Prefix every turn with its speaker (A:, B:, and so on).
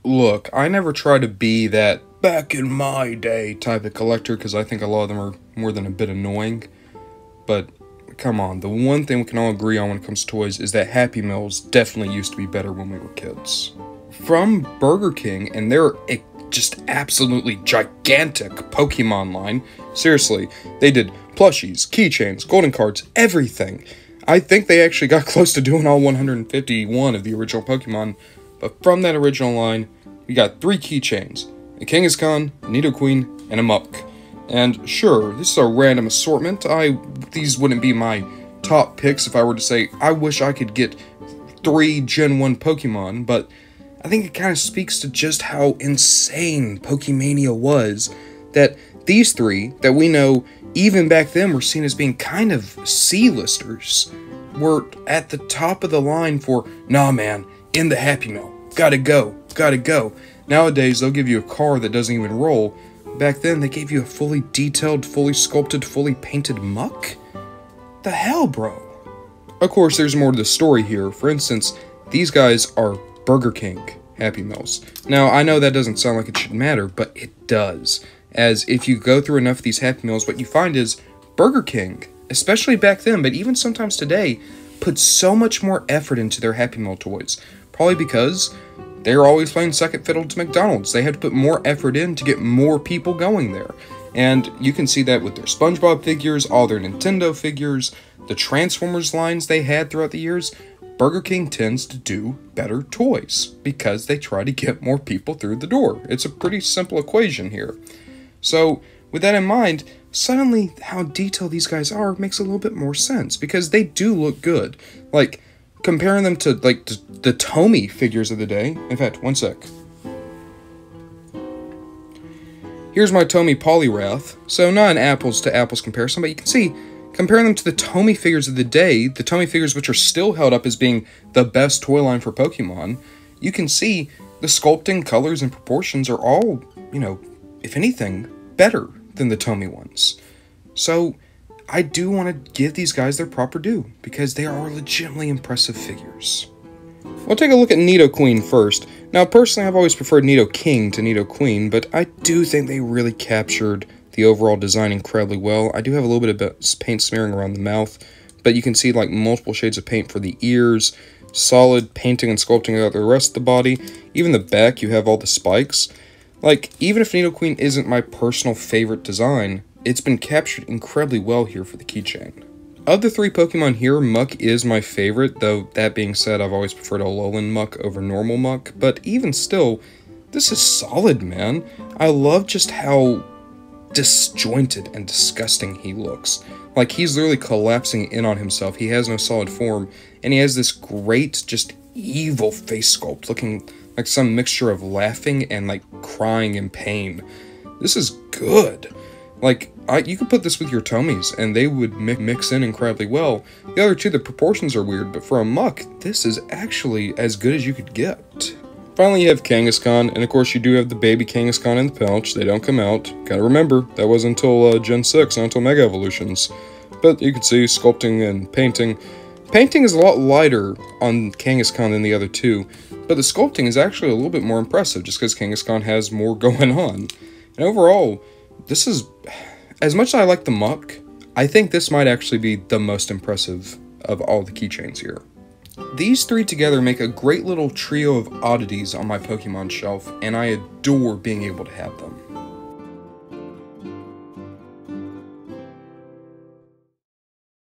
A: Look, I never try to be that back in my day type of collector because I think a lot of them are more than a bit annoying. But come on, the one thing we can all agree on when it comes to toys is that Happy Meals definitely used to be better when we were kids. From Burger King and their just absolutely gigantic Pokemon line, seriously, they did plushies, keychains, golden cards, everything. I think they actually got close to doing all 151 of the original Pokemon, but from that original line, we got 3 keychains, a Kangaskahn, a Nidoqueen, and a Muck. And sure, this is a random assortment. These wouldn't be my top picks if I were to say, I wish I could get 3 Gen 1 Pokemon, but I think it kind of speaks to just how insane Pokemania was, that these 3, that we know even back then were seen as being kind of C-listers, were at the top of the line for, nah man, in the Happy Meal, gotta go, gotta go. Nowadays, they'll give you a car that doesn't even roll. Back then, they gave you a fully detailed, fully sculpted, fully painted Muck? The hell, bro? Of course, there's more to the story here. For instance, these guys are Burger King Happy Meals. Now, I know that doesn't sound like it should matter, but it does. As if you go through enough of these Happy Meals, what you find is Burger King, especially back then, but even sometimes today, put so much more effort into their Happy Meal toys. Probably because they're always playing second fiddle to McDonald's. They had to put more effort in to get more people going there. And you can see that with their SpongeBob figures, all their Nintendo figures, the Transformers lines they had throughout the years. Burger King tends to do better toys because they try to get more people through the door. It's a pretty simple equation here. So, with that in mind, suddenly how detailed these guys are makes a little bit more sense because they do look good. Like, comparing them to, like, the Tomy figures of the day. In fact, one sec. Here's my Tomy Poliwrath. So, not an apples to apples comparison, but you can see, comparing them to the Tomy figures of the day, the Tomy figures which are still held up as being the best toy line for Pokemon, you can see the sculpting, colors, and proportions are all, you know, if anything, better than the Tomy ones. So, I do want to give these guys their proper due, because they are legitimately impressive figures. We'll take a look at Nidoqueen first. Now, personally, I've always preferred Nidoking to Nidoqueen, but I do think they really captured the overall design incredibly well. I do have a little bit of paint smearing around the mouth, but you can see like multiple shades of paint for the ears, solid painting and sculpting out the rest of the body. Even the back, you have all the spikes. Like, even if Nidoqueen isn't my personal favorite design, it's been captured incredibly well here for the keychain. Of the 3 Pokemon here, Muck is my favorite, though that being said, I've always preferred a Alolan Muck over normal Muck, but even still, this is solid, man. I love just how disjointed and disgusting he looks. Like, he's literally collapsing in on himself. He has no solid form, and he has this great, just evil face sculpt, looking like some mixture of laughing and, like, crying in pain. This is good. Like, you could put this with your Tomies, and they would mix in incredibly well. The other 2, the proportions are weird, but for a Muck, this is actually as good as you could get. Finally, you have Kangaskahn, and of course you do have the baby Kangaskahn in the pouch. They don't come out. Gotta remember, that wasn't until Gen 6, not until Mega Evolutions. But you can see sculpting and painting. Painting is a lot lighter on Kangaskahn than the other 2, but the sculpting is actually a little bit more impressive, just because Kangaskahn has more going on. And overall, this is, as much as I like the Muck, I think this might actually be the most impressive of all the keychains here. These 3 together make a great little trio of oddities on my Pokemon shelf, and I adore being able to have them.